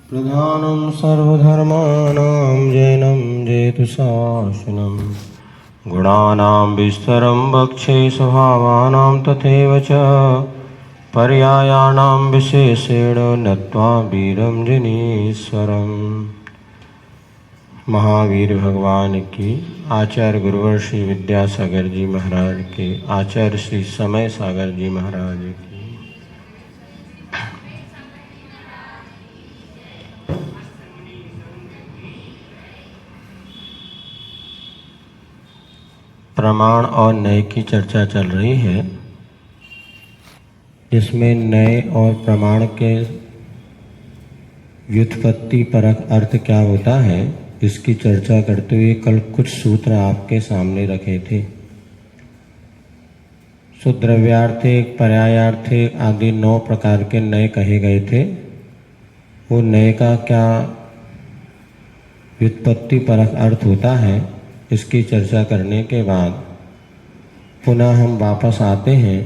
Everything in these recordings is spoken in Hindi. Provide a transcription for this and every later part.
प्रधानं सर्वधर्माणां जैनं जेतुशासनं गुणानां विस्तरं वक्षे स्वभावानां तथैव च पर्यायाणां विशेषेण नत्वा वीरं जनीश्वरम्। महावीर भगवान की, आचार्य गुरुवर श्री विद्यासागर जी महाराज के, आचार्य श्री समय सागर जी महाराज की। प्रमाण और नए की चर्चा चल रही है, जिसमें नए और प्रमाण के व्युत्पत्ति परक अर्थ क्या होता है, इसकी चर्चा करते हुए कल कुछ सूत्र आपके सामने रखे थे। द्रव्यार्थिक, पर्यायार्थिक आदि 9 प्रकार के नए कहे गए थे। वो नए का क्या व्युत्पत्ति परक अर्थ होता है, इसकी चर्चा करने के बाद पुनः हम वापस आते हैं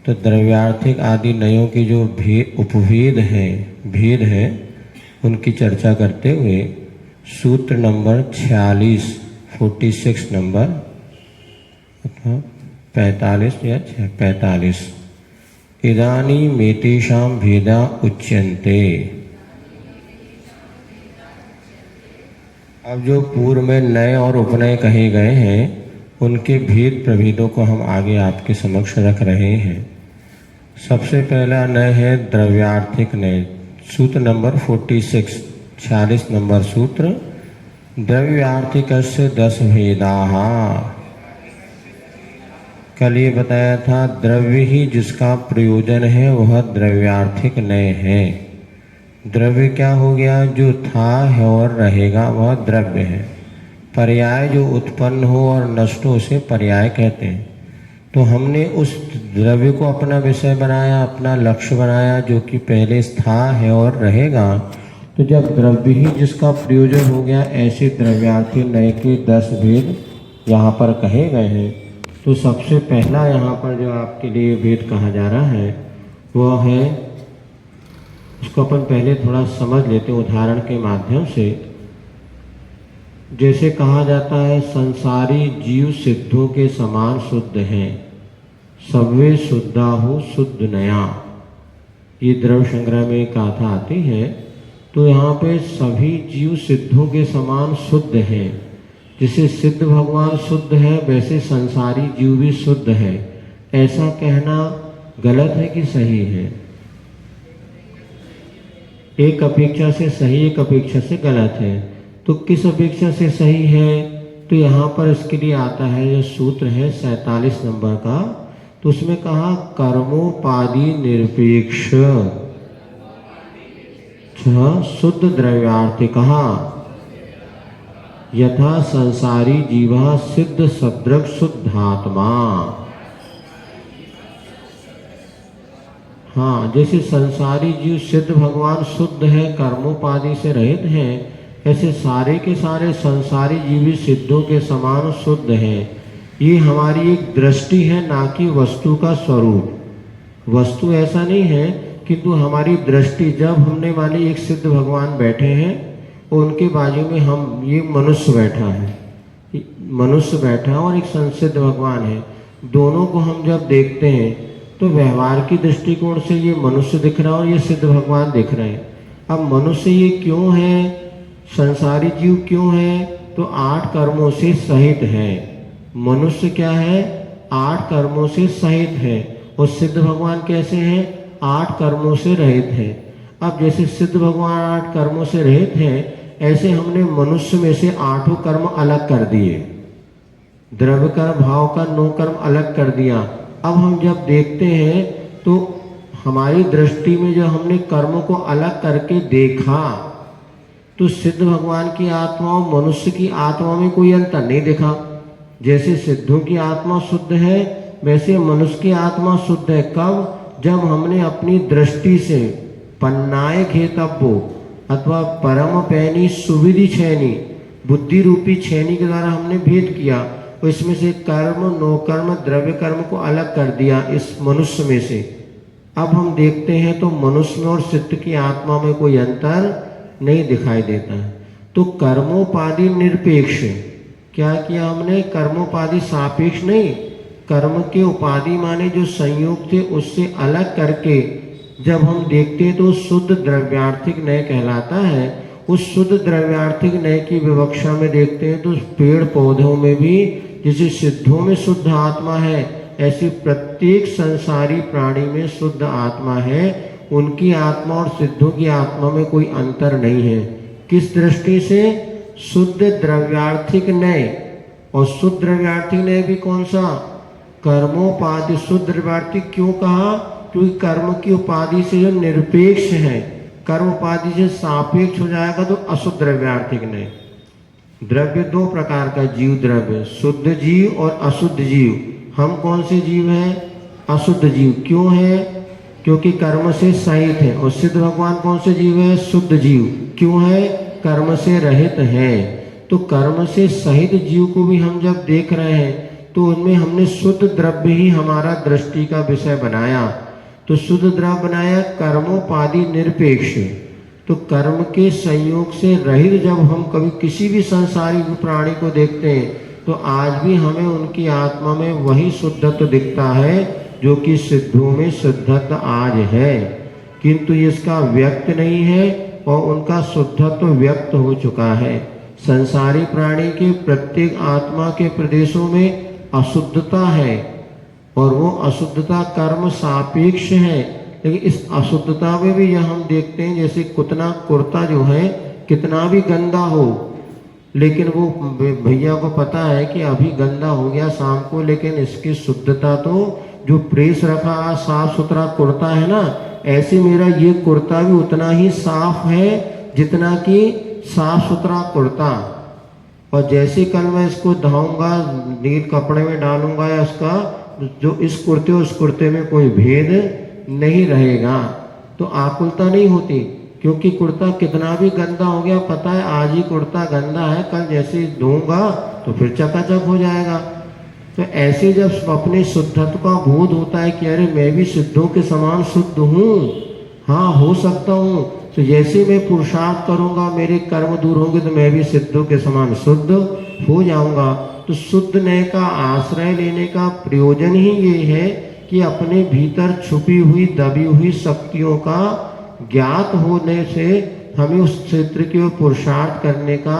तो द्रव्यार्थिक आदि नयों की जो उपभेद भेद है, उनकी चर्चा करते हुए सूत्र नंबर 46 नंबर अथवा 45 या 45 इदानीमेतेषां भेदा उच्यन्ते। अब जो पूर्व में नए और उपनय कहे गए हैं, उनके भेद प्रभेदों को हम आगे आपके समक्ष रख रहे हैं। सबसे पहला नय है द्रव्यार्थिक नय, सूत्र नंबर 46 नंबर सूत्र। द्रव्यार्थिकस्य 10 भेदाः। कल ये बताया था, द्रव्य ही जिसका प्रयोजन है वह द्रव्यार्थिक नय है। द्रव्य क्या हो गया? जो था है और रहेगा वह द्रव्य है। पर्याय जो उत्पन्न हो और नष्ट हो उसे पर्याय कहते हैं। तो हमने उस द्रव्य को अपना विषय बनाया, अपना लक्ष्य बनाया, जो कि पहले था है और रहेगा। तो जब द्रव्य ही जिसका प्रयोजन हो गया, ऐसे द्रव्यार्थी नय के 10 भेद यहाँ पर कहे गए हैं। तो सबसे पहला यहाँ पर जो आपके लिए भेद कहा जा रहा है वह है, उसको अपन पहले थोड़ा समझ लेते हैं उदाहरण के माध्यम से। जैसे कहा जाता है, संसारी जीव सिद्धों के समान शुद्ध हैं, सब्वे शुद्धाहु शुद्ध नया। ये द्रव्य संग्रह में एक गाथा आती है। तो यहाँ पे सभी जीव सिद्धों के समान शुद्ध हैं। जैसे सिद्ध भगवान शुद्ध है, वैसे संसारी जीव भी शुद्ध है। ऐसा कहना गलत है कि सही है? एक अपेक्षा से सही, एक अपेक्षा से गलत है। तो किस अपेक्षा से सही है? तो यहाँ पर इसके लिए आता है, जो सूत्र है 47 नंबर का। तो उसमें कहा कर्मोपाधि निरपेक्ष शुद्ध द्रव्यार्थ कहा, यथा संसारी जीवा सिद्ध सदृक् शुद्धात्मा। हाँ, जैसे संसारी जीव सिद्ध भगवान शुद्ध है, कर्मोपाधि से रहित हैं, ऐसे सारे के सारे संसारी जीव भी सिद्धों के समान शुद्ध हैं। ये हमारी एक दृष्टि है, ना कि वस्तु का स्वरूप। वस्तु ऐसा नहीं है, किंतु हमारी दृष्टि, जब हमने माने एक सिद्ध भगवान बैठे हैं और उनके बाजू में हम, ये मनुष्य बैठा है, मनुष्य बैठा और एक संसिद्ध भगवान है, दोनों को हम जब देखते हैं तो व्यवहार की दृष्टिकोण से ये मनुष्य दिख रहा है और ये सिद्ध भगवान दिख रहे हैं। अब मनुष्य ये क्यों है, संसारी जीव क्यों है? तो 8 कर्मों से सहित है। मनुष्य क्या है? 8 कर्मों से सहित है। और सिद्ध भगवान कैसे हैं? 8 कर्मों से रहित है। अब जैसे सिद्ध भगवान 8 कर्मों से रहित हैं, ऐसे हमने मनुष्य में से 8 कर्म अलग कर दिए। द्रव्य कर्म, भाव कर्म, 9 कर्म अलग कर दिया। अब हम जब देखते हैं तो हमारी दृष्टि में जो हमने कर्मों को अलग करके देखा, तो सिद्ध भगवान की आत्मा और मनुष्य की आत्मा में कोई अंतर नहीं दिखा। जैसे सिद्धों की आत्मा शुद्ध है, वैसे मनुष्य की आत्मा शुद्ध है। कब? जब हमने अपनी दृष्टि से पन्नाय खेतब्बो अथवा परम पैनी सुविधि छैनी, बुद्धि रूपी छैनी के द्वारा हमने भेद किया। और इसमें से कर्म, नो कर्म, द्रव्य कर्म को अलग कर दिया इस मनुष्य में से। अब हम देखते हैं तो मनुष्य में और सिद्ध की आत्मा में कोई अंतर नहीं दिखाई देता है। तो कर्मोपाधि निरपेक्ष, क्या किया हमने, कर्मोपाधि सापेक्ष नहीं, कर्म के उपाधि माने जो संयोग थे उससे अलग करके जब हम देखते हैं तो शुद्ध द्रव्यार्थिक न्याय कहलाता है। उस शुद्ध द्रव्यार्थिक न्याय की विवक्षा में देखते हैं तो पेड़ पौधों में भी जैसे सिद्धों में शुद्ध आत्मा है, ऐसी प्रत्येक संसारी प्राणी में शुद्ध आत्मा है। उनकी आत्मा और सिद्धों की आत्मा में कोई अंतर नहीं है। किस दृष्टि से, शुद्ध द्रव्यार्थिक न्याय। और शुद्ध द्रव्यार्थिक न्याय भी कौन सा, कर्मोपाधि। शुद्ध द्रव्यार्थिक क्यों कहा, क्योंकि कर्म की उपाधि से जो निरपेक्ष है, कर्म उपाधि से सापेक्ष हो जाएगा तो अशुद्ध द्रव्यार्थिक न्याय। द्रव्य दो प्रकार का, जीव द्रव्य, शुद्ध जीव और अशुद्ध जीव। हम कौन से जीव हैं, अशुद्ध जीव। क्यों है, क्योंकि कर्म से सहित है। और सिद्ध भगवान कौन से जीव है, शुद्ध जीव। क्यों है, कर्म से रहित है। तो कर्म से सहित जीव को भी हम जब देख रहे हैं तो उनमें हमने शुद्ध द्रव्य ही हमारा दृष्टि का विषय बनाया। तो शुद्ध द्रव्य बनाया कर्मोपाधि निरपेक्ष। तो कर्म के संयोग से रहित जब हम कभी किसी भी संसारी प्राणी को देखते हैं तो आज भी हमें उनकी आत्मा में वही शुद्धत्व दिखता है जो कि सिद्धों में शुद्धत्व आज है, किंतु इसका व्यक्त नहीं है और उनका शुद्धत्व व्यक्त हो चुका है। संसारी प्राणी के प्रत्येक आत्मा के प्रदेशों में अशुद्धता है और वो अशुद्धता कर्म सापेक्ष है। लेकिन इस अशुद्धता में भी यह हम देखते हैं जैसे कुर्ता जो है कितना भी गंदा हो, लेकिन वो भैया को पता है कि अभी गंदा हो गया शाम को, लेकिन इसकी शुद्धता तो जो प्रेस रखा साफ सुथरा कुर्ता है ना, ऐसे मेरा ये कुर्ता भी उतना ही साफ है जितना कि साफ सुथरा कुर्ता। और जैसे कल मैं इसको धोऊंगा, नील कपड़े में डालूंगा या उसका जो इस कुर्ते उस कुर्ते में कोई भेद नहीं रहेगा, तो आकुलता नहीं होती। क्योंकि कुर्ता कितना भी गंदा हो गया, पता है आज ही कुर्ता गंदा है, कल जैसे ही धोऊंगा तो फिर चकाचक हो जाएगा। तो ऐसे जब अपने शुद्धत्व का बोध होता है कि अरे मैं भी सिद्धों के समान शुद्ध हूँ, हाँ हो सकता हूँ, तो जैसे मैं पुरुषार्थ करूँगा मेरे कर्म दूर होंगे तो मैं भी सिद्धों के समान शुद्ध हो जाऊँगा। तो शुद्ध न्याय का आश्रय लेने का प्रयोजन ही ये है कि अपने भीतर छुपी हुई दबी हुई शक्तियों का ज्ञात होने से हमें उस क्षेत्र के पुरुषार्थ करने का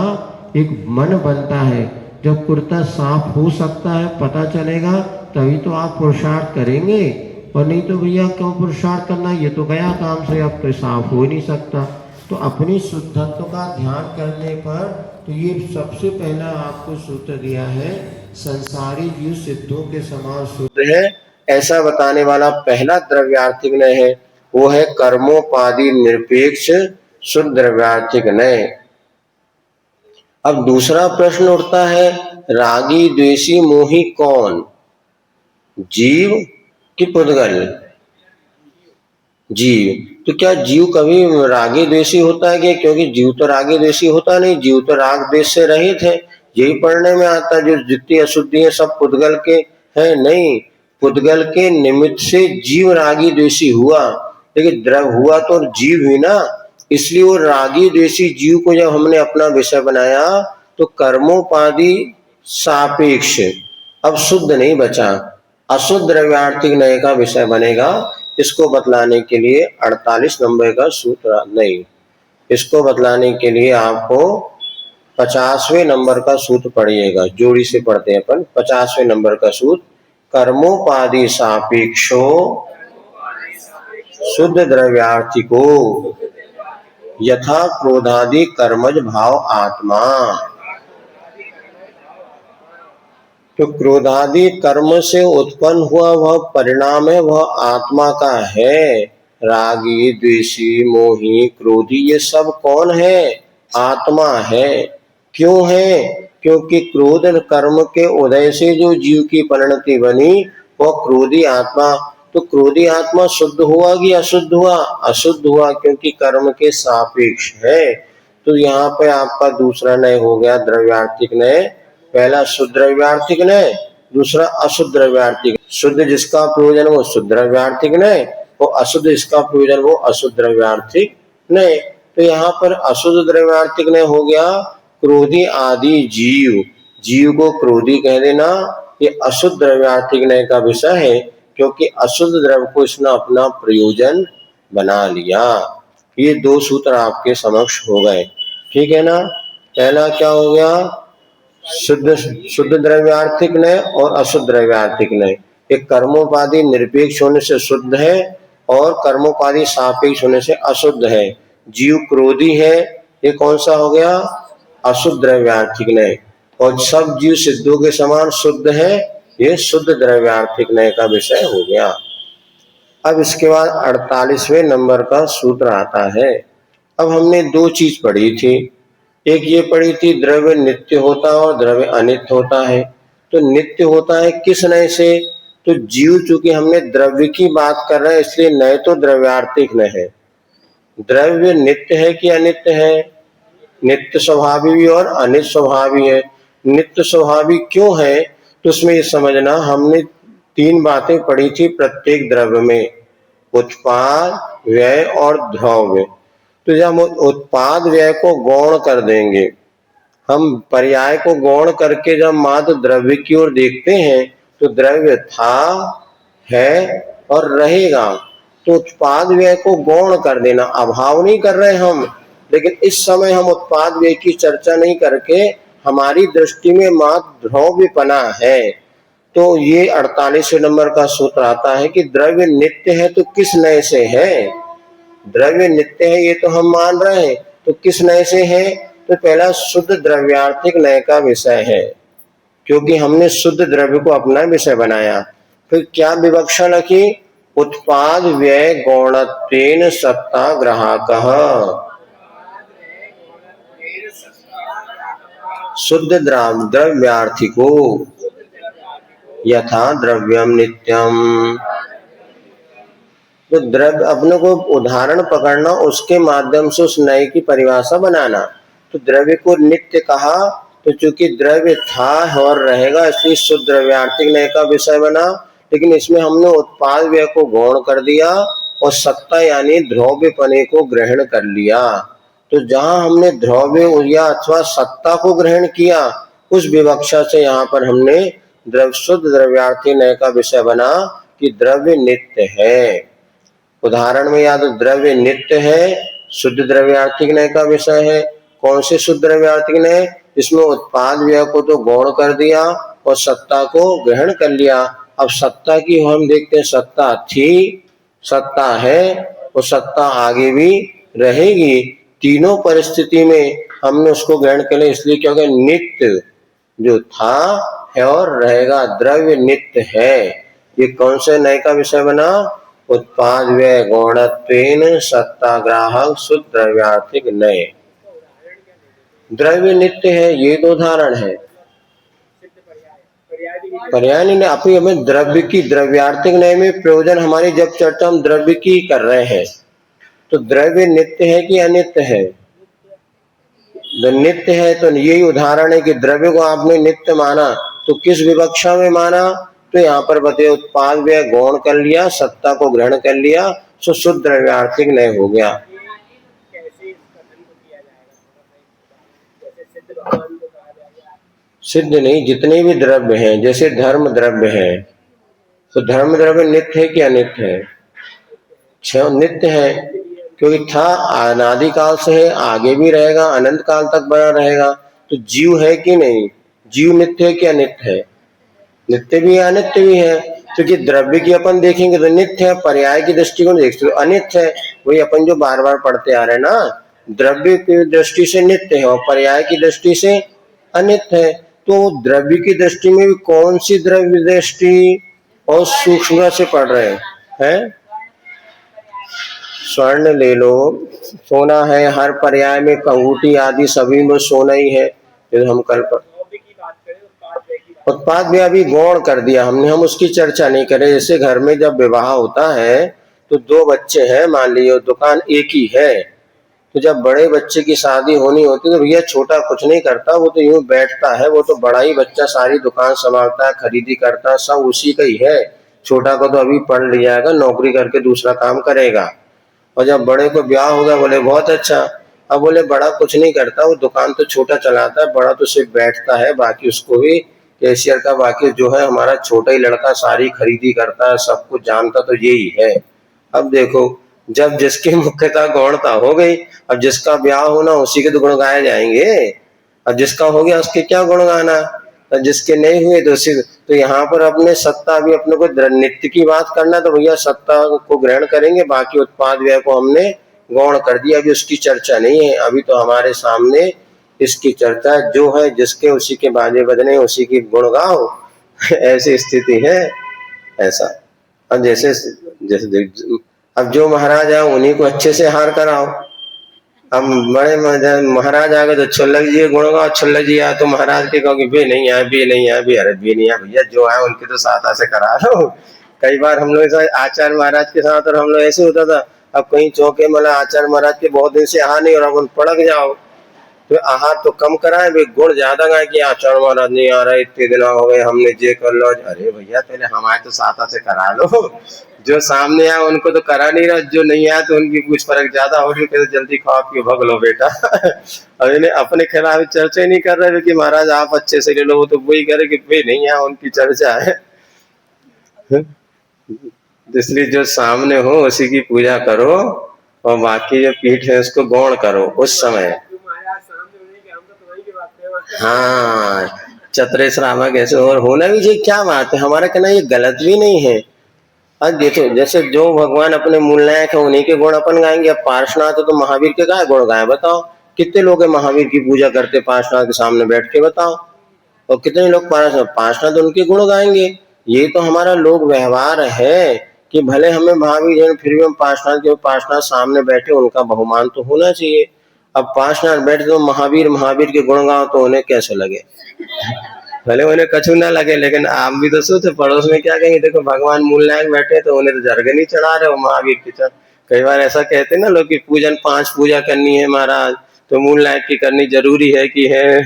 एक मन बनता है। जब कुर्ता साफ हो सकता है, पता चलेगा, तभी तो आप पुरुषार्थ करेंगे, और नहीं तो भैया क्यों पुरुषार्थ करना, ये तो गया काम से, अब तो साफ हो ही नहीं सकता। तो अपनी शुद्धत्व का ध्यान करने पर तो ये सबसे पहला आपको सूत्र दिया है, संसारी जीव सिद्धों के समान शुद्ध है, ऐसा बताने वाला पहला द्रव्यार्थिक न्याय है, वो है कर्मोपाधि निरपेक्ष शुद्ध द्रव्यार्थिक न्याय। अब दूसरा प्रश्न उठता है, रागी द्वेषी मोही कौन, जीव कि पुद्गल। जीव। तो क्या जीव कभी रागी द्वेषी होता है क्या, क्योंकि जीव तो रागी द्वेषी होता नहीं, जीव तो राग द्वेष से रहित है। यही पढ़ने में आता है जो जितनी अशुद्धि है सब पुद्गल के है, नहीं, पुद्गल के निमित्त से जीव रागी द्वेषी हुआ, लेकिन द्रव हुआ तो जीव ही ना, इसलिए वो रागी द्वेषी जीव को जब हमने अपना विषय बनाया तो कर्मोपाधि सापेक्ष, अब शुद्ध नहीं बचा, अशुद्ध द्रव्यार्थिक न्याय का विषय बनेगा। इसको बतलाने के लिए 48 नंबर का सूत्र नहीं, इसको बतलाने के लिए आपको 50वें नंबर का सूत्र पढ़िएगा, जोड़ी से पढ़ते हैं अपन। 50वें नंबर का सूत्र, कर्मोपाधि सापेक्षो शुद्ध द्रव्यार्थिको यथा क्रोधादि कर्मज भाव आत्मा। तो क्रोधादि कर्म से उत्पन्न हुआ वह परिणाम है, वह आत्मा का है। रागी द्वेषी मोही क्रोधी ये सब कौन है, आत्मा है। क्यों है, क्योंकि क्रोध कर्म के उदय से जो जीव की परिणति बनी वह क्रोधी आत्मा। तो क्रोधी आत्मा शुद्ध हुआ कि अशुद्ध हुआ, अशुद्ध हुआ, क्योंकि कर्म के सापेक्ष है। तो यहाँ पे आपका दूसरा न्याय हो गया द्रव्यार्थिक न्याय, पहला शुद्ध द्रव्यार्थिक न्याय, दूसरा अशुद्ध द्रव्यार्थिक। शुद्ध जिसका प्रयोजन वो शुद्ध द्रव्यार्थिक न्याय, वो अशुद्ध इसका प्रयोजन वो अशुद्ध द्रव्यार्थिक नहीं। तो यहाँ पर अशुद्ध द्रव्यार्थिक नहीं हो गया क्रोधी आदि जीव, जीव को क्रोधी कह देना, ये अशुद्ध द्रव्यार्थिक नय का विषय है, क्योंकि अशुद्ध द्रव्य को इसने अपना प्रयोजन बना लिया। ये दो सूत्र आपके समक्ष हो गए, ठीक है ना। पहला क्या हो गया, शुद्ध द्रव्यार्थिक नय और अशुद्ध द्रव्यार्थिक नय। एक कर्मोपाधि निरपेक्ष होने से शुद्ध है और कर्मोपाधि सापेक्ष होने से अशुद्ध है। जीव क्रोधी है, ये कौन सा हो गया, अशुद्ध द्रव्यार्थिक नय। और सब जीव सिद्धों के समान शुद्ध है, ये शुद्ध द्रव्यार्थिक नय का विषय हो गया। अब इसके बाद 48वें नंबर का सूत्र आता है। अब हमने दो चीज पढ़ी थी, एक ये पढ़ी थी द्रव्य नित्य होता है और द्रव्य अनित्य होता है। तो नित्य होता है किस नय से, तो जीव चूंकि हमने द्रव्य की बात कर रहे हैं इसलिए नय तो द्रव्यार्थिक न है। द्रव्य नित्य है कि अनित्य है, नित्य स्वभावी भी और अनित्य स्वभावी है। नित्य स्वभावी क्यों है, तो उसमें ये समझना हमने तीन बातें पढ़ी थी प्रत्येक द्रव्य में, उत्पाद व्यय और द्रव्य। तो जब हम उत्पाद व्यय को गौण कर देंगे, हम पर्याय को गौण करके जब मात्र द्रव्य की ओर देखते हैं तो द्रव्य था, है और रहेगा। तो उत्पाद व्यय को गौण कर देना, अभाव नहीं कर रहे हम, लेकिन इस समय हम उत्पाद व्यय की चर्चा नहीं करके हमारी दृष्टि में मात्र द्रव्यपना है। तो ये 48वें नंबर का सूत्र आता है कि द्रव्य नित्य है तो किस नय से है, द्रव्य नित्य है ये तो हम मान रहे हैं, तो किस नय से है, तो पहला शुद्ध द्रव्यार्थिक नय का विषय है, क्योंकि हमने शुद्ध द्रव्य को अपना विषय बनाया। फिर क्या विवक्षा रखी, उत्पाद व्यय गौणत्वेन सत्ता ग्राहकः, शुद्ध द्रव्यार्थिको यथा द्रव्यम नित्यम। तो द्रव्य अपने को उदाहरण पकड़ना, उसके माध्यम से उस नय की परिभाषा बनाना। तो द्रव्य को नित्य कहा तो चूंकि द्रव्य था और रहेगा इसलिए शुद्ध द्रव्यार्थिक नय का विषय बना, लेकिन इसमें हमने उत्पाद व्यय को गौण कर दिया और सत्ता यानी द्रव्यपने को ग्रहण कर लिया। तो जहां हमने द्रव्य या अथवा सत्ता को ग्रहण किया उस विवक्षा से यहाँ पर हमने शुद्ध द्रव्यार्थिक नय का विषय बना कि द्रव्य नित्य है। उदाहरण में याद, द्रव्य नित्य है, शुद्ध द्रव्यार्थिक नय का विषय है। कौन से शुद्ध द्रव्यार्थिक नय, इसमें उत्पाद व्यय को तो गौण कर दिया और सत्ता को ग्रहण कर लिया। अब सत्ता की हम देखते हैं, सत्ता थी, सत्ता है और सत्ता आगे भी रहेगी। तीनों परिस्थिति में हमने उसको ग्रहण कर लिया, इसलिए क्योंकि नित्य जो था है और रहेगा, द्रव्य नित्य है। ये कौन से नय का विषय बना, उत्पाद व्यय गौणत्वेन सत्ता ग्राहक शुद्ध द्रव्यार्थिक नय। द्रव्य नित्य है, ये तो उदाहरण है। पर्याय नहीं, अपनी हमें द्रव्य की द्रव्यार्थिक नय में प्रयोजन हमारी जब चर्चा हम द्रव्य की कर रहे हैं, तो द्रव्य नित्य है कि अनित्य है, नित्य है। तो यही उदाहरण है कि द्रव्य को आपने नित्य माना तो किस विवक्षा में माना, तो यहाँ पर बताए उत्पाद व्यय गौण कर लिया, सत्ता को ग्रहण कर लिया, तो शुद्ध द्रव्यार्थिक नय हो गया। सिद्ध नहीं, जितने भी द्रव्य हैं, जैसे धर्म द्रव्य है, तो धर्म द्रव्य नित्य है कि अनित्य है, नित्य है, क्योंकि था अनादिकाल से है, आगे भी रहेगा, अनंत काल तक बना रहेगा। तो जीव है कि नहीं, जीव नित्य है कि अनित्य है, नित्य भी है अनित्य भी है। क्योंकि द्रव्य की अपन देखेंगे तो नित्य है, पर्याय की दृष्टिकोण देखते तो अनित्य है। वही अपन जो बार बार पढ़ते आ रहे हैं ना, द्रव्य की दृष्टि से नित्य है और पर्याय की दृष्टि से अनित्य है। तो द्रव्य की दृष्टि में भी कौन सी द्रव्य दृष्टि और सूक्ष्म से पढ़ रहे हैं, स्वर्ण ले लो, सोना है, हर पर्याय में कंगूटी आदि सभी में सोना ही है। हम कल पर उत्पाद भी अभी गौण कर दिया हमने, हम उसकी चर्चा नहीं करें। जैसे घर में जब विवाह होता है तो दो बच्चे हैं, मान लीजिए दुकान एक ही है, तो जब बड़े बच्चे की शादी होनी होती है तो भैया छोटा कुछ नहीं करता, वो तो यूं बैठता है, वो तो बड़ा ही बच्चा सारी दुकान संभालता है, खरीदी करता है, सब उसी का ही है। छोटा को तो अभी पढ़ लिया जाएगा, नौकरी करके दूसरा काम करेगा। और जब बड़े को ब्याह होगा, बोले बहुत अच्छा। अब बोले बड़ा कुछ नहीं करता, वो दुकान तो छोटा चलाता है, बड़ा तो सिर्फ बैठता है, बाकी उसको भी कैशियर का, बाकी जो है हमारा छोटा ही लड़का सारी खरीदी करता है, सब कुछ जानता तो यही है। अब देखो, जब जिसकी मुख्यता गौणता हो गई, अब जिसका ब्याह होना उसी के तो गुण गाए जाएंगे। अब जिसका हो गया उसके क्या गुण गाना, और जिसके नहीं हुए तो उसी। तो यहाँ पर अपने सत्ता, अभी अपने को नित्य की बात करना, तो भैया सत्ता को ग्रहण करेंगे, बाकी उत्पाद व्यय को हमने गौण कर दिया, अभी उसकी चर्चा नहीं है। अभी तो हमारे सामने इसकी चर्चा जो है, जिसके उसी के बाजे बजने, उसी की गुण गाओ, ऐसी स्थिति है। ऐसा अब जैसे जैसे अब जो महाराज है उन्हीं को अच्छे से हार कराओ। अब बड़े महाराज आ गए तो छल्लक जी गुण गाओ, छल्लक जी आए तो महाराज के कहोगे बे नहीं आए, बे नहीं आए, बे अरे बे नहीं आए भैया, जो आए उनके तो साथ से करा लो। कई बार हम लोग आचार्य महाराज के साथ और हम लोग ऐसे होता था, अब कहीं चौके मतलब आचार्य महाराज के बहुत दिन से आ नहीं और अब उन पड़क जाओ, तो आहार तो कम कराए, वे गुण ज्यादा गाए कि आचार्य महाराज नहीं आ रहे, इतने दिन हो गए, हमने जे कर लो। अरे भैया पहले हमारे तो साथ से करा लो, जो सामने आए उनको तो करा नहीं रहा, जो नहीं आया तो उनकी कुछ फर्क ज्यादा हो रही है, जल्दी खाओ पियो भग लो बेटा। अब इन्हें अपने खिलाफ चर्चा ही नहीं कर रहे कि महाराज आप अच्छे से ले लो, वो तो वही करे कि वे नहीं आया उनकी चर्चा है। इसलिए जो सामने हो उसी की पूजा करो, और बाकी जो पीठ है उसको गौण करो उस समय। हाँ, चतरे श्रावक ऐसे और होना भी चाहिए, क्या बात है, हमारा कहना ये गलत भी नहीं है। अब देखो, जैसे जो भगवान अपने मूल नायक है उन्हीं के गुण अपन गाएंगे। अब पार्श्वनाथ तो महावीर के गाय गुण गाए, बताओ कितने लोग महावीर की पूजा करते पार्श्वनाथ के सामने बैठ के, बताओ। और कितने लोग पार्श्वनाथ उनके गुण गाएंगे। ये तो हमारा लोक व्यवहार है कि भले हमें महावीर है, फिर भी हम पार्श्वनाथ सामने बैठे, उनका बहुमान तो होना चाहिए। अब पार्श्वनाथ बैठे तो महावीर महावीर के गुण गाओ तो उन्हें कैसे लगे, भले उन्हें कछु ना लगे, लेकिन आप भी तो सोचो पड़ोस में क्या कहेंगे, देखो भगवान मूल नायक बैठे तो उन्हें तो जरगनी चढ़ा रहे हो महावीर की चढ़। कई बार ऐसा कहते हैं ना लोग कि पूजन 5 पूजा करनी है महाराज, तो मूल नायक की करनी जरूरी है कि है।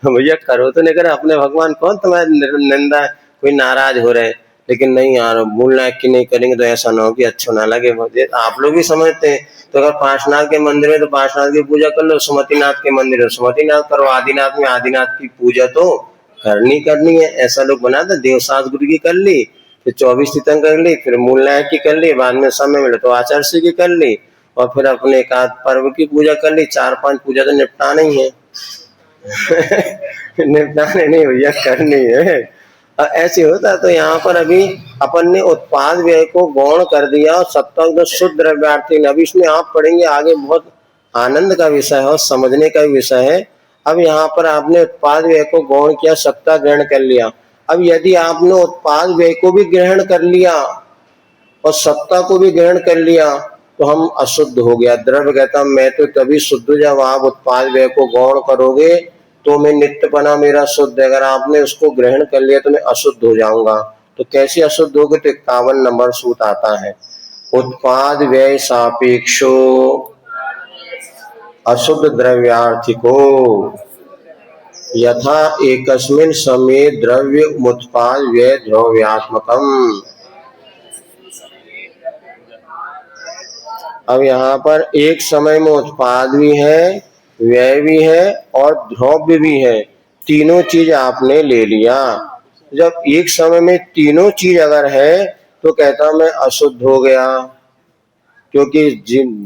भैया करो तो नहीं करे, अपने भगवान कौन तुम्हारी निंदा, कोई नाराज हो रहे, लेकिन नहीं यार मूल नायक की नहीं करेंगे तो ऐसा ना हो कि अच्छा ना लगे। मुझे आप लोग भी समझते हैं, तो अगर पार्श्वनाथ के मंदिर में तो पार्श्वनाथ की पूजा कर लो, सुमतिनाथ के मंदिर में सुमतिनाथ करो, आदिनाथ में आदिनाथ की पूजा तो करनी है। ऐसा लोग बनाते, देवसास गुरु की कर ली, फिर 24 तीर्थंकर कर ली, फिर मूल नायक की कर ली, बाद में समय मिले तो आचार्य श्री की कर ली, और फिर अपने एक आध पर्व की पूजा कर ली। 4-5 पूजा तो निपटाना ही है। निपटाने नहीं भैया, करनी है। ऐसे होता तो यहाँ पर अभी अपन ने उत्पाद व्यय को गौण कर दिया, और सप्तक शुद्ध द्रव्यार्थी। अभी इसमें आप पढ़ेंगे आगे, बहुत आनंद का विषय है और समझने का विषय है। अब यहाँ पर आपने उत्पाद व्यय को गौण किया, सत्ता ग्रहण कर लिया। अब यदि आपने उत्पाद व्यय को भी ग्रहण कर लिया और सत्ता को भी ग्रहण कर लिया तो हम अशुद्ध हो गया। द्रव्य कहता मैं तो तभी शुद्ध जब आप उत्पाद व्यय को गौण करोगे, तो मैं नित्यपना मेरा शुद्ध। अगर आपने उसको ग्रहण कर लिया तो मैं अशुद्ध हो जाऊंगा। तो कैसे अशुद्ध होगे, तो 51 नंबर सूत्र आता है, उत्पाद व्यय सापेक्षो अशुद्ध द्रव्यार्थिको यथा एकस्मिन् समये द्रव्य उत्पाद व्यय द्रव्यात्मकम। अब यहाँ पर एक समय में उत्पाद भी है, व्यय भी है और द्रव्य भी है, तीनों चीज आपने ले लिया। जब एक समय में तीनों चीज अगर है तो कहता मैं अशुद्ध हो गया, क्योंकि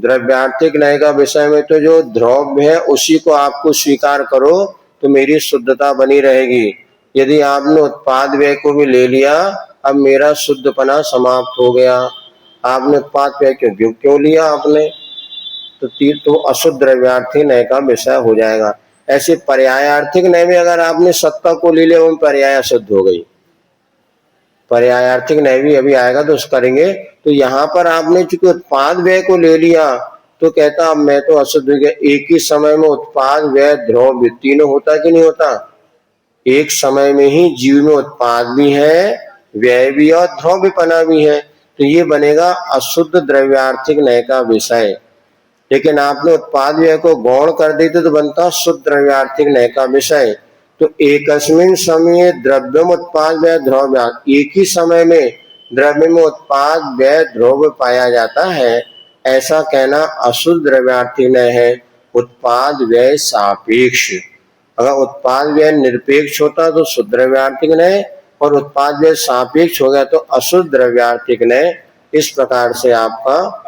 द्रव्यार्थिक न्याय का विषय में तो जो द्रव्य है उसी को आपको स्वीकार करो तो मेरी शुद्धता बनी रहेगी। यदि आपने उत्पाद व्यय को भी ले लिया, अब मेरा शुद्धपना समाप्त हो गया। आपने उत्पाद व्यय क्यों लिया आपने, तो अशुद्ध द्रव्यार्थी न्याय का विषय हो जाएगा। ऐसे पर्यायार्थिक न्याय में अगर आपने सत्ता को ले लिया, वो पर्याय शुद्ध हो गई। पर्यायार्थिक न्याय भी अभी आएगा तो करेंगे। तो यहाँ पर आपने चूंकि उत्पाद व्यय को ले लिया तो कहता अब मैं तो अशुद्ध हो गया। एक ही समय में उत्पाद व्यय द्रव्य तीनों होता कि नहीं होता, एक समय में ही जीव में उत्पाद भी है, व्यय भी और द्रव्यपना भी है, तो ये बनेगा अशुद्ध द्रव्यार्थिक न्याय का विषय। लेकिन आपने उत्पाद व्यय को गौण कर देते तो बनता शुद्ध द्रव्यार्थिक न्याय का विषय। तो एकस्मिन् समये द्रव्यम उत्पाद व्यय द्रव्य, एक ही समय में द्रव्य में उत्पाद व्यय ध्रुव पाया जाता है, ऐसा कहना अशुद्ध द्रव्यार्थी न है। उत्पाद व्यय सापेक्ष, अगर उत्पाद व्यय निरपेक्ष होता तो शुद्ध द्रव्यार्थिक न, और उत्पाद व्यय सापेक्ष हो गया तो अशुद्ध द्रव्यार्थिक न। इस प्रकार से आपका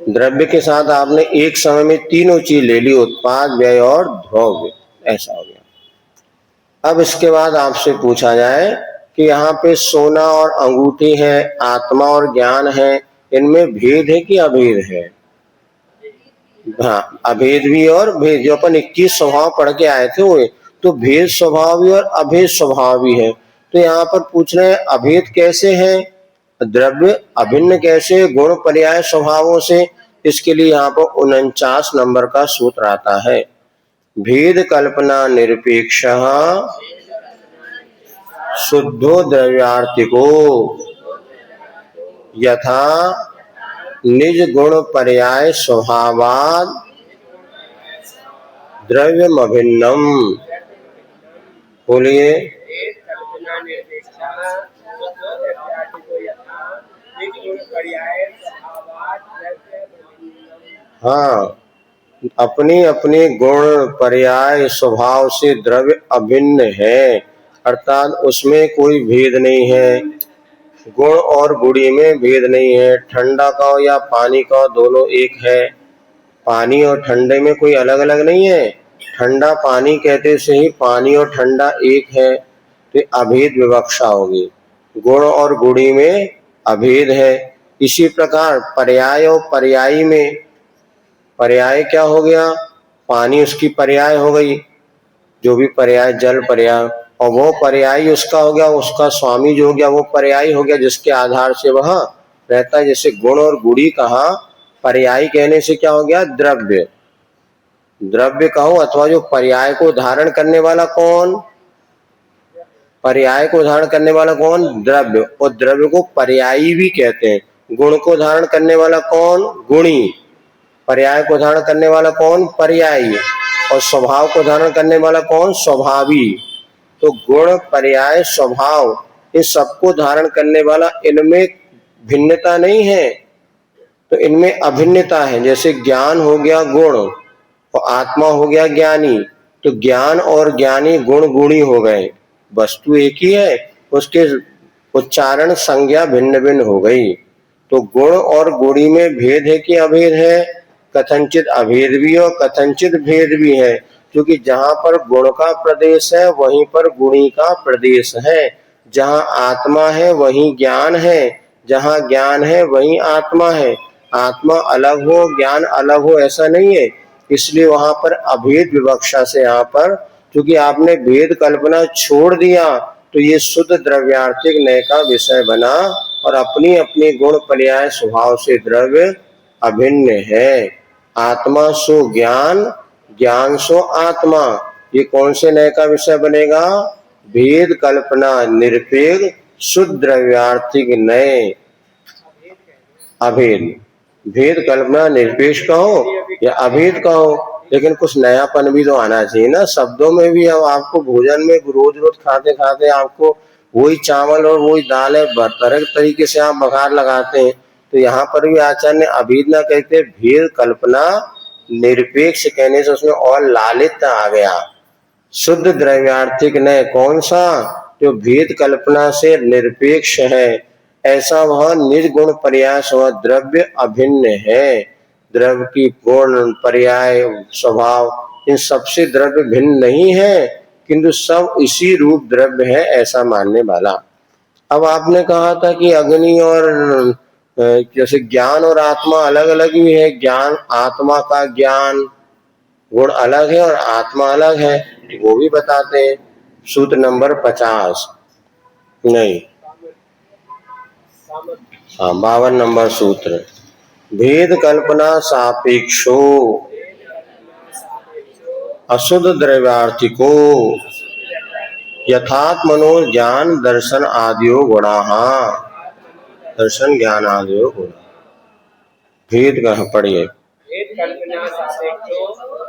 द्रव्य के साथ आपने एक समय में तीनों चीज ले ली, उत्पाद व्यय और द्रव्य, ऐसा हो गया। अब इसके बाद आपसे पूछा जाए कि यहाँ पे सोना और अंगूठी है, आत्मा और ज्ञान है, इनमें भेद है कि अभेद है? हाँ, अभेद भी और भेद। जो अपन 21 स्वभाव पढ़ के आए थे वो, तो भेद स्वभाव भी और अभेद स्वभाव भी है। तो यहाँ पर पूछ रहे हैं अभेद कैसे है, द्रव्य अभिन्न कैसे, गुण पर्याय स्वभावों से। इसके लिए यहाँ पर 49 नंबर का सूत्र आता है। भेद कल्पना निरपेक्ष शुद्धो द्रव्यार्थिको यथा निज गुण पर्याय स्वभावाद द्रव्यमभिन्नम। बोलिए। हाँ, अपनी अपनी गुण पर्याय स्वभाव से द्रव्य अभिन्न है, अर्थात उसमें कोई भेद नहीं है। गुण और गुड़ी में भेद नहीं है। ठंडा का हो या पानी का हो, दोनों एक है। पानी और ठंडे में कोई अलग अलग नहीं है। ठंडा पानी कहते से ही पानी और ठंडा एक है, तो अभेद विवक्षा होगी। गुण और गुड़ी में अभेद है। इसी प्रकार पर्याय और पर्यायी में, पर्याय क्या हो गया? पानी उसकी पर्याय हो गई, जो भी पर्याय, जल पर्याय, और वो पर्यायी उसका हो गया, उसका स्वामी जो हो गया वो पर्यायी हो गया, जिसके आधार से वह रहता है। जैसे गुण और गुड़ी कहा, पर्यायी कहने से क्या हो गया? द्रव्य। द्रव्य कहो अथवा जो पर्याय को धारण करने वाला कौन? पर्याय को धारण करने वाला कौन? द्रव्य। और द्रव्य को पर्यायी भी कहते हैं। गुण को धारण करने वाला कौन? गुणी। पर्याय को धारण करने वाला कौन? पर्यायी। और स्वभाव को धारण करने वाला कौन? स्वभावी। तो गुण पर्याय स्वभाव, इन सबको धारण करने वाला, इनमें भिन्नता नहीं है, तो इनमें अभिन्नता है। जैसे ज्ञान हो गया गुण और आत्मा हो गया ज्ञानी, तो ज्ञान और ज्ञानी गुण गुणी हो गए। वस्तु एक ही है, उसके उच्चारण संज्ञा भिन्न भिन्न हो गई। तो गुण और गुणी में भेद है कि अभेद है? कथनचित अभेद भी और कथनचित भेद भी है, क्योंकि जहाँ पर गुण का प्रदेश है वहीं पर गुणी का प्रदेश है। जहाँ आत्मा है वहीं ज्ञान है, जहाँ ज्ञान है वहीं आत्मा है। आत्मा अलग हो ज्ञान अलग हो ऐसा नहीं है। इसलिए वहां पर अभेद विवक्षा से, यहाँ पर क्योंकि आपने भेद कल्पना छोड़ दिया, तो ये शुद्ध द्रव्यार्थिक नय का विषय बना, और अपनी अपनी गुण पर्याय स्वभाव से द्रव्य अभिन्न है। आत्मा सो ज्ञान, ज्ञान सो आत्मा। ये कौन से नय का विषय बनेगा? भेद कल्पना निरपेक्ष शुद्ध द्रव्यार्थिक नय। अभेद, भेद कल्पना निरपेक्ष कहो या अभेद कहो, लेकिन कुछ नयापन भी तो आना चाहिए ना शब्दों में भी। अब आपको भोजन में रोज रोज खाते खाते आपको वही चावल और वही दाल है, तरह तरीके से आप बघार लगाते हैं। तो यहाँ पर भी आचार्य ने अभेद ना कहते, भेद कल्पना निरपेक्ष कहने से उसमें और लालित्य आ गया। शुद्ध द्रव्यार्थिक ने कौन सा? जो भेद कल्पना से निरपेक्ष है, ऐसा वह निज गुण पर्याय स्व द्रव्य अभिन्न है। द्रव्य की गुण पर्याय स्वभाव इन सबसे द्रव्य भिन्न नहीं है, किंतु सब इसी रूप द्रव्य है, ऐसा मानने वाला। अब आपने कहा था कि अग्नि और जैसे ज्ञान और आत्मा अलग अलग भी है। ज्ञान, आत्मा का ज्ञान गुण अलग है और आत्मा अलग है, वो भी बताते हैं। सूत्र नंबर 50 नहीं, हाँ 52 नंबर सूत्र। भेद कल्पना सापेक्षो अशुद्ध द्रव्यार्थिको यथात्मनो ज्ञान दर्शन आदियो गुणा। दर्शन ज्ञान आदियो गुणा। भेद कहाँ पढ़िए?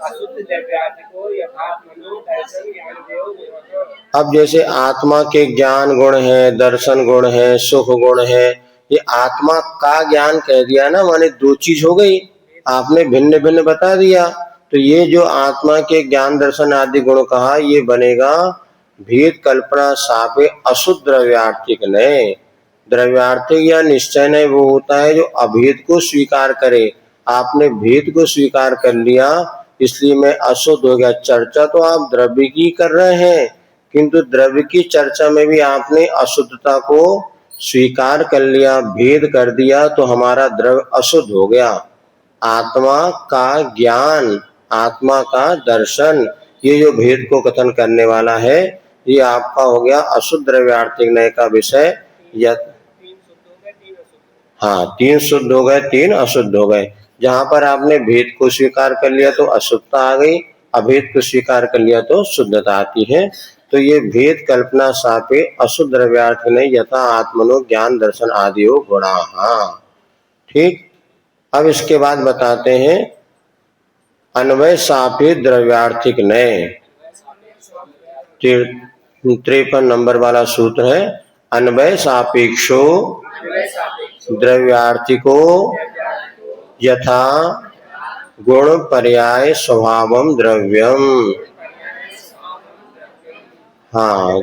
अशुद्ध द्रव्यार्थिको यथात्मनो दर्शन ज्ञान देव गुणः। अब जैसे आत्मा के ज्ञान गुण है, दर्शन गुण है, सुख गुण है, ये आत्मा का ज्ञान कह दिया ना, माने दो चीज हो गई, आपने भिन्न भिन्न बता दिया। तो ये जो आत्मा के ज्ञान दर्शन आदि गुण कहा, ये बनेगा भेद कल्पना सापे अशुद्ध द्रव्यार्थिक नए। द्रव्यार्थिक या निश्चय नहीं वो होता है जो अभेद को स्वीकार करे। आपने भेद को स्वीकार कर लिया, इसलिए मैं अशुद्ध हो गया। चर्चा तो आप द्रव्य की कर रहे हैं, किंतु द्रव्य की चर्चा में भी आपने अशुद्धता को स्वीकार कर लिया, भेद कर दिया, तो हमारा द्रव्य अशुद्ध हो गया। आत्मा का ज्ञान, आत्मा का दर्शन, ये जो भेद को कथन करने वाला है, ये आपका हो गया अशुद्ध द्रव्यार्थिक नय का विषय। हाँ, 3 शुद्ध हो गए, 3 अशुद्ध हो गए। जहां पर आपने भेद को स्वीकार कर लिया तो अशुद्धता आ गई, अभेद को स्वीकार कर लिया तो शुद्धता आती है। तो ये भेद कल्पना सापे अशुद्ध द्रव्यार्थ नहीं यथा आत्मनो ज्ञान दर्शन आदि हो गुणा। ठीक। अब इसके बाद बताते हैं अन्वय सापे द्रव्यार्थिक नय। 53 नंबर वाला सूत्र है, अन्वय सापेक्षो द्रव्यार्थिको यथा गुण पर्याय स्वभावम द्रव्यम। हाँ,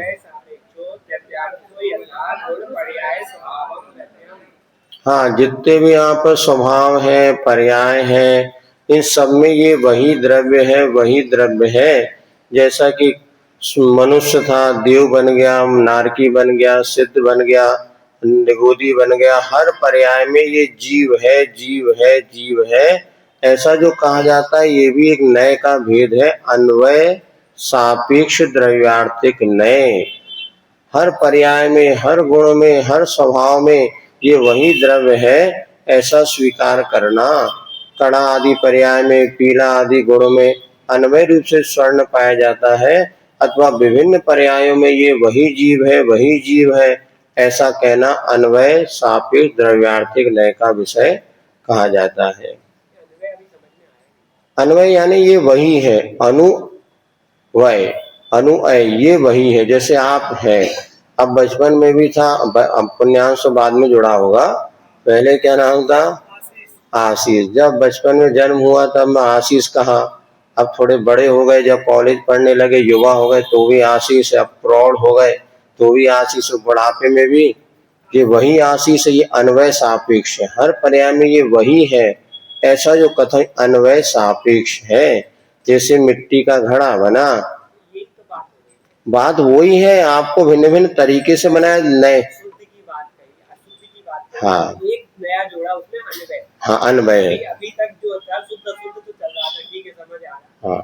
हाँ, जितने भी यहाँ पर स्वभाव है, पर्याय है, इन सब में ये वही द्रव्य है, वही द्रव्य है। जैसा कि मनुष्य था, देव बन गया, नारकी बन गया, सिद्ध बन गया, निगोदी बन गया, हर पर्याय में ये जीव है, जीव है, जीव है, ऐसा जो कहा जाता है, ये भी एक नय का भेद है। अन्वय सापेक्ष द्रव्यार्थिक नय। हर पर्याय में, हर गुण में, हर स्वभाव में ये वही द्रव्य है, ऐसा स्वीकार करना। कड़ा आदि पर्याय में, पीला आदि गुणों में अन्वय रूप से स्वर्ण पाया जाता है, अथवा विभिन्न पर्यायों में ये वही जीव है, वही जीव है, ऐसा कहना अन्वय सापेक्ष द्रव्यार्थिक नय का विषय कहा जाता है। अन्वय यानी ये वही है, अनुवय, अनुअय ये वही है। जैसे आप है, अब बचपन में भी था, अब पुण्यांश तो बाद में जुड़ा होगा, पहले क्या नाम था? आशीष। जब बचपन में जन्म हुआ तब मैं आशीष कहा, अब थोड़े बड़े हो गए, जब कॉलेज पढ़ने लगे, युवा हो गए तो भी आशीष, अब प्रौढ़ हो गए तो भी आशीष, बुढ़ापे में भी ये वही आशीष है। ये अन्वय सापेक्ष है, हर पर्याय में ये वही है, ऐसा जो कथन अन्वय सापेक्ष है। जैसे मिट्टी का घड़ा बना, बात वही है, आपको भिन्न भिन्न तरीके से बनाया नए। हाँ, एक नया जोड़ा उसमें अन्वय। हाँ, अन्वय। अभी तक जो था शुद्ध शुद्ध तो चल रहा था, ठीक है, समझ आ रहा। हाँ,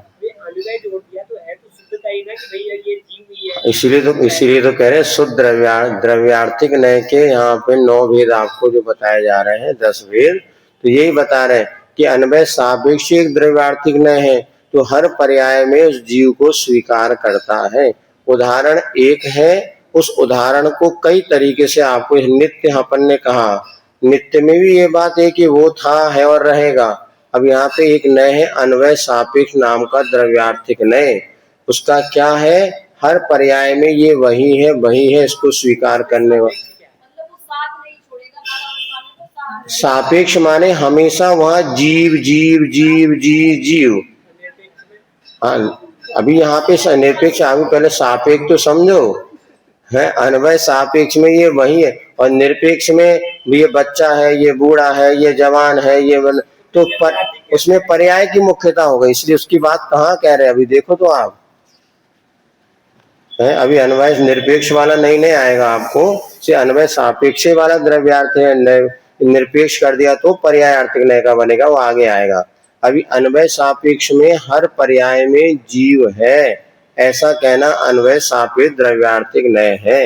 अन्वय जोड़ दिया तो है तो शुद्धता ही ना कि भैया ये जीव ही है। इसीलिए तो कह रहे शुद्ध द्रव्यार्थिक नय के यहाँ पे 9 भेद आपको जो बताए जा रहे हैं, 10 भेद, तो यही बता रहे हैं कि अन्वय सापेक्ष एक द्रव्यार्थिक नय है, तो हर पर्याय में उस जीव को स्वीकार करता है। उदाहरण एक है, उस उदाहरण को कई तरीके से आपको, नित्य अपन ने कहा, नित्य में भी ये बात है कि वो था, है और रहेगा। अब यहाँ पे एक नय है अन्वय सापेक्ष नाम का द्रव्यार्थिक नय, उसका क्या है, हर पर्याय में ये वही है, वही है, इसको स्वीकार करने वाला। सापेक्ष माने हमेशा वहाँ जीव जीव जीव जीव जीव। हाँ, अभी यहाँ पे निरपेक्ष, आगे पहले सापेक्ष तो समझो है। अन्वय सापेक्ष में ये वही है, और निरपेक्ष में ये बच्चा है, ये बूढ़ा है, ये जवान है, ये तो उसमें पर्याय की मुख्यता हो गई, इसलिए उसकी बात कहाँ कह रहे हैं अभी देखो तो आप है। अभी अन्वय निरपेक्ष वाला नहीं आएगा आपको, से अन्वय सापेक्ष वाला द्रव्यार्थ है, निरपेक्ष कर दिया तो पर्यायार्थिक नय का बनेगा, वो आगे आएगा। अभी अन्वय सापेक्ष में हर पर्याय में जीव है, ऐसा कहना अन्वय सापेक्ष द्रव्यार्थिक नय है।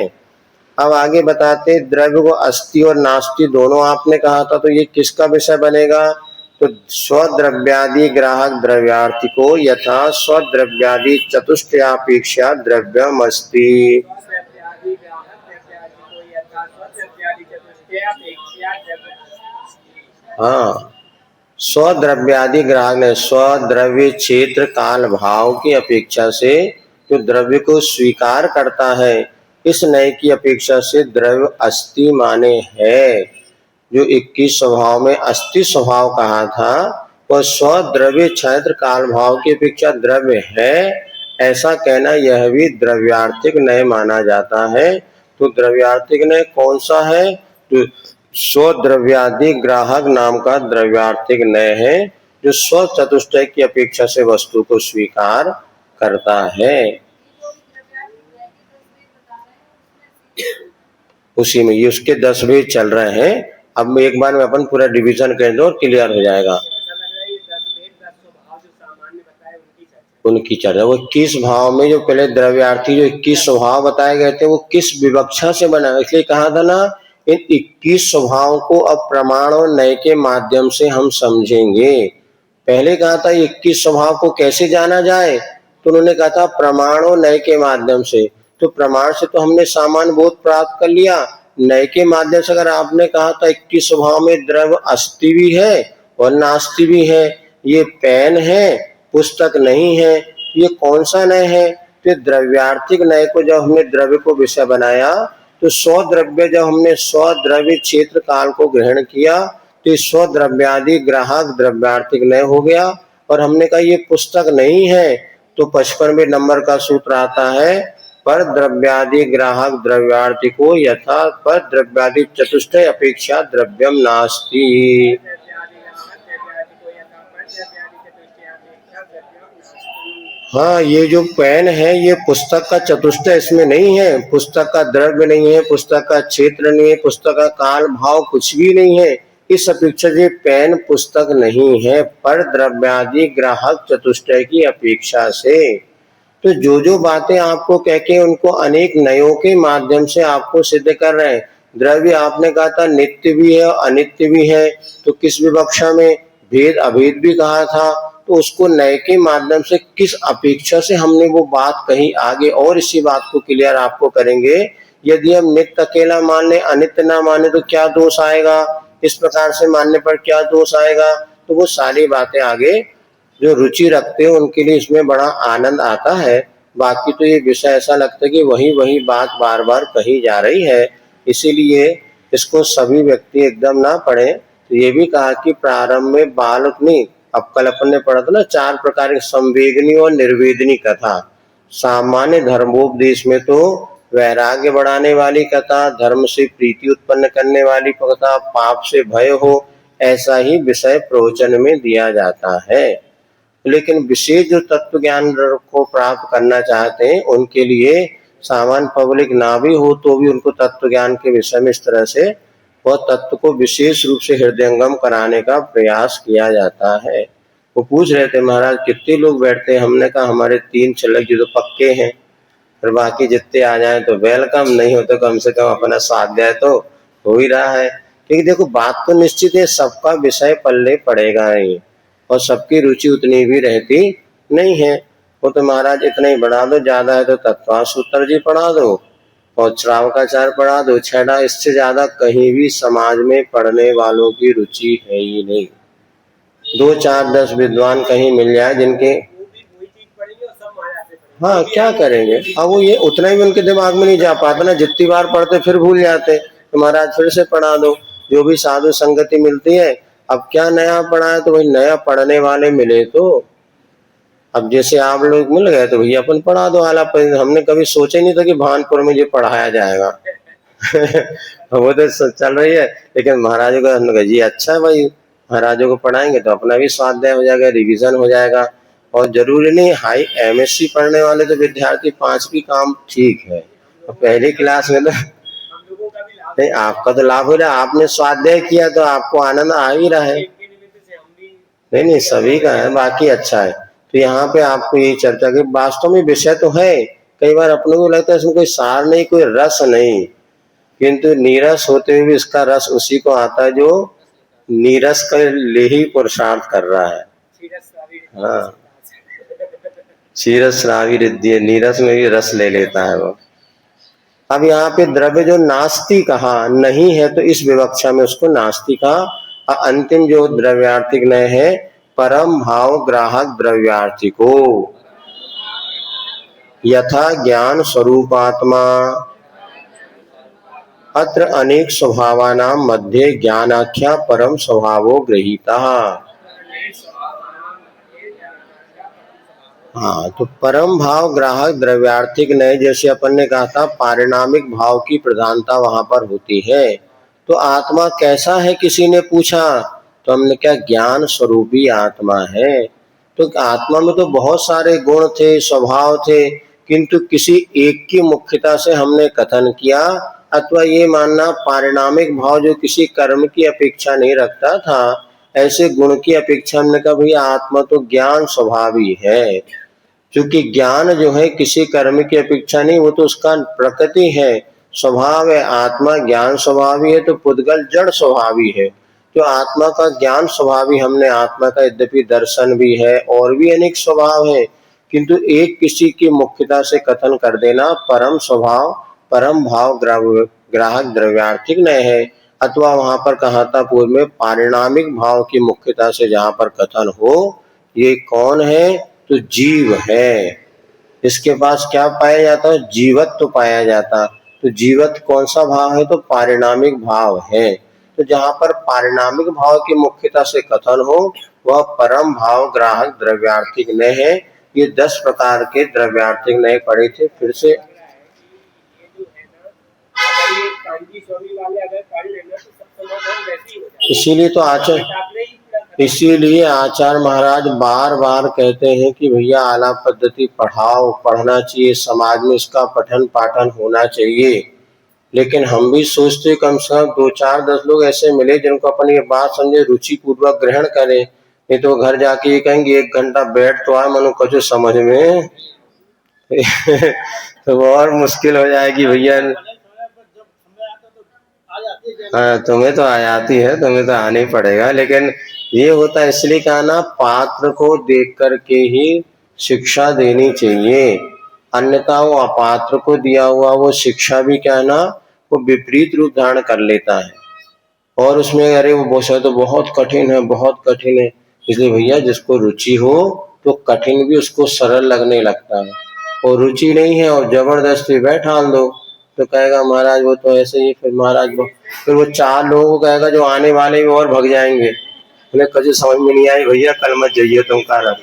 अब आगे बताते, द्रव्य को अस्ति और नास्ति दोनों आपने कहा था, तो ये किसका विषय बनेगा? तो स्वद्रव्यादि ग्राहक द्रव्यार्थिको यथा स्वद्रव्यादि चतुष्टयापेक्षा द्रव्यमस्ति। हाँ, स्वद्रव्यादि ग्राहक ने स्वद्रव्य क्षेत्र काल भाव की अपेक्षा से जो द्रव्य को स्वीकार करता है, इस नए की अपेक्षा से द्रव्य अस्थि माने है। जो 21 स्वभाव में अस्थि स्वभाव कहा था वह स्वद्रव्य क्षेत्र काल भाव की अपेक्षा द्रव्य है, ऐसा कहना यह भी द्रव्यार्थिक नय माना जाता है। तो द्रव्यार्थिक नय कौन सा है? तो स्वद्रव्यादि ग्राहक नाम का द्रव्यार्थिक नय है, जो स्व चतुष्टय की अपेक्षा से वस्तु को स्वीकार करता है। उसी में ये उसके 10 भेद चल रहे हैं। अब एक बार में अपन पूरा डिवीजन कर दो और क्लियर हो जाएगा। उनकी चर्चा वो 21 भाव में जो पहले द्रव्यार्थी जो 21 स्वभाव बताए गए थे वो किस विवक्षा से बना, इसलिए कहा था ना इन 21 स्वभाव को अब प्रमाण और नय के माध्यम से हम समझेंगे। पहले कहा था 21 स्वभाव को कैसे जाना जाए, तो उन्होंने कहा था प्रमाण और नय के माध्यम से। तो प्रमाण से तो हमने सामान्य बोध प्राप्त कर लिया, नय के माध्यम से अगर आपने कहा था 21 स्वभाव में द्रव्य अस्थि भी है और नास्ति भी है, ये पेन है पुस्तक नहीं है, ये कौन सा नय है? तो द्रव्यार्थिक नय को जब हमने द्रव्य को विषय बनाया तो स्वद्रव्य जब हमने स्वद्रव्य क्षेत्र काल को ग्रहण किया तो स्वद्रव्यादि ग्राहक द्रव्यार्थिक नय हो गया। और हमने कहा ये पुस्तक नहीं है, तो 55वें नंबर का सूत्र आता है पर द्रव्यादि ग्राहक द्रव्यार्थिको यथा पर द्रव्यादि चतुष्टय अपेक्षा द्रव्यम नास्ति। हाँ, ये जो पेन है ये पुस्तक का चतुष्टय इसमें नहीं है, पुस्तक का द्रव्य नहीं है, पुस्तक का क्षेत्र नहीं है, पुस्तक का काल भाव कुछ भी नहीं है, इस अपेक्षा से पेन पुस्तक नहीं है पर द्रव्यादि ग्राहक चतुष्टय की अपेक्षा से। तो जो बातें आपको कह के उनको अनेक नयों के माध्यम से आपको सिद्ध कर रहे हैं। द्रव्य आपने कहा था नित्य भी है और अनित्य भी है, तो किस विवक्षा में? भेद अभेद भी कहा था, तो उसको नए के माध्यम से किस अपेक्षा से हमने वो बात कही आगे, और इसी बात को क्लियर आपको करेंगे। यदि हम नित्य अकेला मान ले अनित्य ना माने तो क्या दोष आएगा, इस प्रकार से मानने पर क्या दोष आएगा, तो वो सारी बातें आगे जो रुचि रखते हैं उनके लिए इसमें बड़ा आनंद आता है। बाकी तो ये विषय ऐसा लगता है कि वही बात बार बार कही जा रही है, इसीलिए इसको सभी व्यक्ति एकदम ना पढ़े। तो ये भी कहा कि प्रारंभ में बालक नहीं, अब कल अपन ने पढ़ा था ना 4 प्रकार की संवेदनी और निर्वेदनी कथा। सामान्य धर्मोपदेश में तो वैराग्य बढ़ाने वाली कथा, धर्म से प्रीति उत्पन्न करने वाली कथा, पाप से भय हो, ऐसा ही विषय प्रवचन में दिया जाता है। लेकिन विशेष जो तत्व ज्ञान को प्राप्त करना चाहते हैं उनके लिए सामान्य पब्लिक ना भी हो तो भी उनको तत्व ज्ञान के विषय में इस तरह से वह तत्व को विशेष रूप से हृदयंगम कराने का प्रयास किया जाता है। वो पूछ रहे थे महाराज कितने लोग बैठते हैं, हमने कहा हमारे 3 चलक जी तो पक्के हैं, फिर बाकी जितने आ जाए तो वेलकम, नहीं हो तो कम से कम अपना स्वाध्याय तो हो ही रहा है। क्योंकि देखो बात तो निश्चित है, सबका विषय पल्ले पड़ेगा नहीं और सबकी रुचि उतनी भी रहती नहीं है। वो तो महाराज इतना ही बढ़ा दो, ज्यादा है तो तत्व सूत्र जी पढ़ा दो और श्रावकाचार्य पढ़ा दो, छेड़ा, इससे ज्यादा कहीं भी समाज में पढ़ने वालों की रुचि है ही नहीं। 2 4 10 विद्वान कहीं मिल जाए जिनके, हाँ क्या करेंगे, अब वो ये उतना ही उनके दिमाग में नहीं जा पाता ना, जितनी बार पढ़ते फिर भूल जाते, तो महाराज फिर से पढ़ा दो, जो भी साधु संगति मिलती है। अब क्या नया पढ़ा है तो वही नया पढ़ने वाले मिले, तो अब जैसे आप लोग मिल गए तो भैया अपन पढ़ा दो आला, हमने कभी सोचा ही नहीं था कि भानपुर में ये पढ़ाया जाएगा। वो तो चल रही है, लेकिन महाराजों का हमने कहा जी अच्छा है भाई, महाराजों को पढ़ाएंगे तो अपना भी स्वाध्याय हो जाएगा, रिवीजन हो जाएगा। और जरूरी नहीं हाई एमएससी पढ़ने वाले तो विद्यार्थी 5वीं काम ठीक है, तो पहली क्लास में तो नहीं, आपका तो लाभ हो रहा है, आपने स्वाध्याय किया तो आपको आनंद आ ही रहा है। नहीं सभी का है, बाकी अच्छा है। तो यहाँ पे आपको यही चर्चा की वास्तव में विषय तो है, कई बार अपने को लगता है इसमें कोई सार नहीं, कोई रस नहीं, किंतु नीरस होते हुए भी इसका रस उसी को आता है जो नीरस के लिए ही पुरुषार्थ कर रहा है। हाँ, क्षीरस श्रावी रिद्धि, नीरस में भी रस ले लेता है वो। अब यहाँ पे द्रव्य जो नास्ति कहा नहीं है तो इस विवक्षा में उसको नास्ति कहा। अंतिम जो द्रव्यार्थिक नय है, परम भाव ग्राहक द्रव्यार्थिको यथा ज्ञान स्वरूपात्मा अत्र अनेक स्वभावानां मध्ये ज्ञानाख्या परम स्वभावो गृहीता। हाँ, तो परम भाव ग्राहक द्रव्यार्थिक नय, जैसे अपन ने कहा था पारिणामिक भाव की प्रधानता वहां पर होती है। तो आत्मा कैसा है किसी ने पूछा, तो हमने क्या ज्ञान स्वरूपी आत्मा है। तो आत्मा में तो बहुत सारे गुण थे, स्वभाव थे, किंतु किसी एक की मुख्यता से हमने कथन किया, अथवा ये मानना पारिणामिक भाव जो किसी कर्म की अपेक्षा नहीं रखता था, ऐसे गुण की अपेक्षा हमने कहा भैया आत्मा तो ज्ञान स्वभावी है। क्योंकि ज्ञान जो है किसी कर्म की अपेक्षा नहीं, वो तो उसका प्रकृति है, स्वभाव है। आत्मा ज्ञान स्वभावी है तो पुद्गल जड़ स्वभावी है। तो आत्मा का ज्ञान स्वभावी, हमने आत्मा का यद्यपि दर्शन भी है और भी अनेक स्वभाव है, किंतु एक किसी की मुख्यता से कथन कर देना परम स्वभाव परम भाव ग्राहक द्रव्यार्थिक नय है। अथवा वहां पर कहा था पूर्व में पारिणामिक भाव की मुख्यता से जहां पर कथन हो, ये कौन है, तो जीव है। इसके पास क्या पाया जाता है, जीवत्व तो पाया जाता। तो जीवत्व कौन सा भाव है, तो पारिणामिक भाव है। तो जहां पर पारिणामिक भाव की मुख्यता से कथन हो, वह परम भाव ग्राहक द्रव्यार्थिक नय है। ये 10 प्रकार के द्रव्यार्थिक नय पढ़े थे। फिर से इसीलिए तो आचार्य महाराज बार बार कहते हैं कि भैया आलाप पद्धति पढ़ाओ, पढ़ना चाहिए, समाज में इसका पठन पाठन होना चाहिए। लेकिन हम भी सोचते कम से कम 2-4-10 लोग ऐसे मिले जिनको अपन ये बात समझे, रुचि पूर्वक ग्रहण करें। नहीं तो घर जाके ये कहेंगे 1 घंटा बैठ तो आए मनु कुछ समझ में तो और मुश्किल हो जाएगी भैया। हाँ, तुम्हें तो आ जाती है, तुम्हें तो आना ही पड़ेगा। लेकिन ये होता है इसलिए कहा ना, पात्र को देख करके ही शिक्षा देनी चाहिए, अन्यथा वो अपात्र को दिया हुआ वो शिक्षा भी क्या है ना, वो विपरीत रूप धारण कर लेता है। और उसमें अरे वो बहुत तो बहुत कठिन है, बहुत कठिन है। इसलिए भैया जिसको रुचि हो तो कठिन भी उसको सरल लगने लगता है, और रुचि नहीं है और जबरदस्ती बैठा दो तो कहेगा महाराज वो तो ऐसे ही, फिर महाराज फिर वो 4 लोगों को कहेगा जो आने वाले भी और भग जाएंगे, बोले कभी समझ में नहीं आई भैया कल मत जाइए तुम कारण।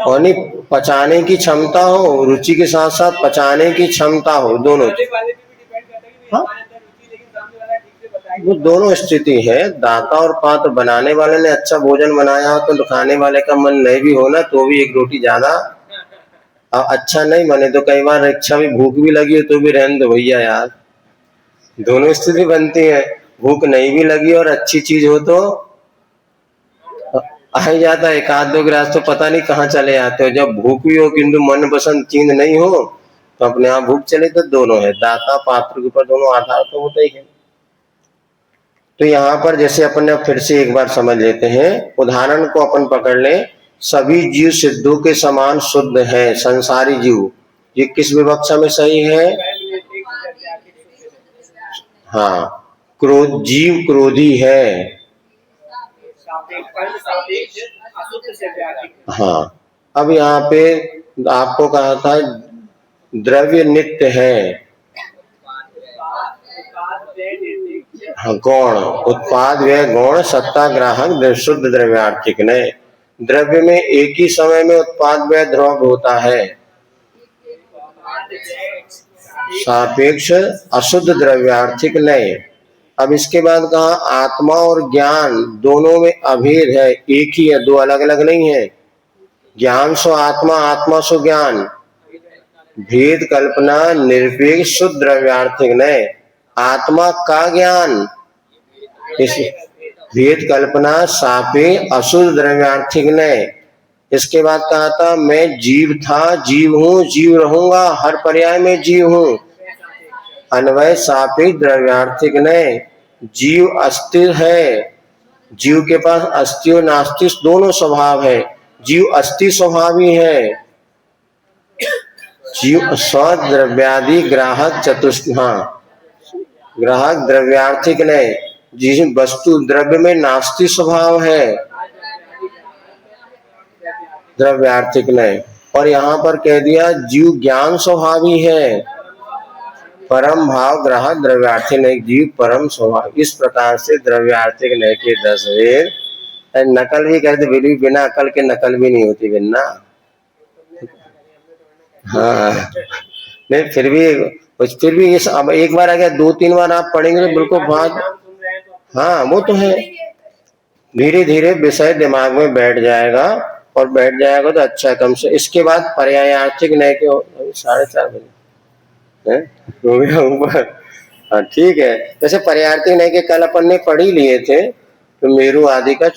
और नहीं, पचाने की क्षमता हो, रुचि के साथ साथ पचाने की क्षमता हो, दोनों। हाँ? वो दोनों स्थिति है। दाता और पात्र बनाने वाले ने अच्छा भोजन बनाया हो तो खाने वाले का मन नहीं भी हो ना, तो भी 1 रोटी ज्यादा। अब अच्छा नहीं बने तो कई बार अच्छा भी भूख भी लगी हो तो भी रहने दो भैया यार, दोनों स्थिति बनती है। भूख नहीं भी लगी और अच्छी चीज हो तो आ ही जाता है। 1-2 गिलास तो पता नहीं कहाँ चले आते हो। जब भूख भी हो किंतु मन पसंद चीज नहीं हो तो अपने आप भूख चले। तो दोनों है, दाता पात्र के ऊपर दोनों आधार तो होता ही है। तो यहाँ पर जैसे अपन ने फिर से एक बार समझ लेते हैं, उदाहरण को अपन पकड़ लें। सभी जीव सिद्धों के समान शुद्ध है, संसारी जीव। ये किस विवक्षा में सही है? हाँ, जीव क्रोधी है। हाँ, अब यहाँ पे आपको कहा था द्रव्य नित्य है। हाँ, गौण उत्पाद व्यय गौण सत्ता ग्राहक शुद्ध द्रव्यार्थिक नय। द्रव्य में एक ही समय में उत्पाद व्यय ध्रुव होता है, सापेक्ष अशुद्ध द्रव्यार्थिक नय। अब इसके बाद कहा आत्मा और ज्ञान दोनों में अभेद है, एक ही है, दो अलग अलग नहीं है। ज्ञान सो आत्मा, आत्मा सो ज्ञान। भेद कल्पना निरपेक्ष शुद्ध द्रव्यार्थिक नय। आत्मा का ज्ञान, इस भेद कल्पना सापे अशुद्ध द्रव्यार्थिक नय। इसके बाद कहा था मैं जीव था, जीव हूँ, जीव रहूंगा, हर पर्याय में जीव हूँ। अन्वय सापेक्ष द्रव्यार्थिक नय। जीव अस्थिर है, जीव के पास अस्थि और नास्ति दोनों स्वभाव है। जीव अस्थि स्वभावी है। जीव स्वद्रव्यादि ग्राहक चतुष्ट, हाँ ग्राहक द्रव्यार्थिक नहीं, जिस वस्तु द्रव्य में नास्ति स्वभाव है, द्रव्यार्थिक नहीं। और यहाँ पर कह दिया जीव ज्ञान स्वभावी है, परम भाव ग्राहक द्रव्यार्थिक नहीं, जीव परम स्वभाव। इस प्रकार से द्रव्यार्थिक नहीं के 10 भेद। नकल भी कहते, बिना अकल के नकल भी नहीं होती बिना। हाँ नहीं, फिर भी इस अब एक बार अगर 2-3 बार आप पढ़ेंगे तो बिल्कुल बात, हाँ वो तो है, धीरे धीरे विषय दिमाग में बैठ जाएगा, और बैठ जाएगा तो अच्छा। कम से इसके बाद पर्यायार्थिक नहीं के 4:30 बजे हो गया ऊपर। हाँ ठीक है, वैसे पर्यायार्थिक नहीं के कल अपन ने पढ़ ही लिए थे, तो मेरू आदि का